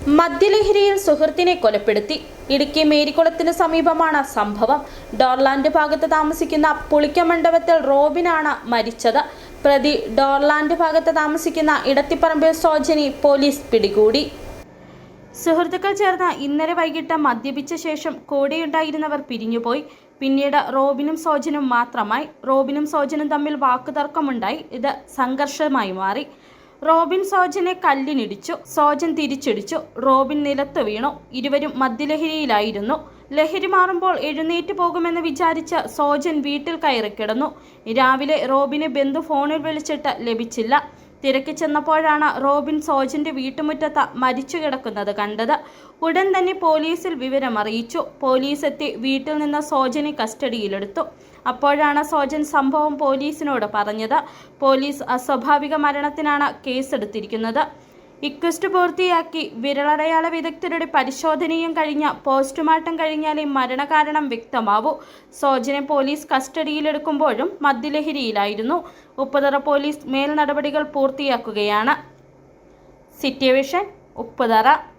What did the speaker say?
മദ്യലഹരിയിൽ സുഹൃത്തിനെ കൊലപ്പെടുത്തി. ഇടുക്കി മേരിക്കുളത്തിന് സമീപമാണ് സംഭവം. ഡോർലാൻഡ് ഭാഗത്ത് താമസിക്കുന്ന പുളിക്കമണ്ഡപത്തിൽ റോബിനാണ് മരിച്ചത്. പ്രതി ഡോർലാൻഡ് ഭാഗത്ത് താമസിക്കുന്ന ഇടത്തിപ്പറമ്പിൽ സോജനി പോലീസ് പിടികൂടി. സുഹൃത്തുക്കൾ ചേർന്ന് ഇന്നലെ വൈകിട്ട് മദ്യപിച്ച ശേഷം കൂടെയുണ്ടായിരുന്നവർ പിരിഞ്ഞുപോയി. പിന്നീട് റോബിനും സോജനും മാത്രമായി. റോബിനും സോജനും തമ്മിൽ വാക്കുതർക്കമുണ്ടായി. ഇത് സംഘർഷമായി മാറി. റോബിൻ സോജനെ കല്ലിനിടിച്ചു. സോജൻ തിരിച്ചിടിച്ചു. റോബിൻ നിലത്ത് വീണു. ഇരുവരും മദ്യലഹരിയിലായിരുന്നു. ലഹരി മാറുമ്പോൾ എഴുന്നേറ്റ് പോകുമെന്ന് വിചാരിച്ച് സോജൻ വീട്ടിൽ കയറിക്കിടന്നു. രാവിലെ റോബിനെ ബന്ധു ഫോണിൽ വിളിച്ചിട്ട് ലഭിച്ചില്ല. തിരക്കി ചെന്നപ്പോഴാണ് റോബിൻ സോജന്റെ വീട്ടുമുറ്റത്ത് മരിച്ചു കിടക്കുന്നത് കണ്ടത്. ഉടൻ തന്നെ പോലീസിൽ വിവരമറിയിച്ചു. പോലീസ് എത്തി വീട്ടിൽ നിന്ന് സോജനെ കസ്റ്റഡിയിലെടുത്തു. അപ്പോഴാണ് സോജൻ സംഭവം പോലീസിനോട് പറഞ്ഞത്. പോലീസ് അസ്വാഭാവിക മരണത്തിനാണ് കേസെടുത്തിരിക്കുന്നത്. ഇക്വസ്റ്റ് പൂർത്തിയാക്കി. വിരലടയാള വിദഗ്ധരുടെ പരിശോധനയും കഴിഞ്ഞ് പോസ്റ്റ്മോർട്ടം കഴിഞ്ഞാലേ മരണകാരണം വ്യക്തമാവൂ. സോജനെ പോലീസ് കസ്റ്റഡിയിലെടുക്കുമ്പോഴും മദ്യലഹരിയിലായിരുന്നു. ഉപ്പുതറ പോലീസ് മേൽ നടപടികൾ പൂർത്തിയാക്കുകയാണ്. City vision, Upputhara.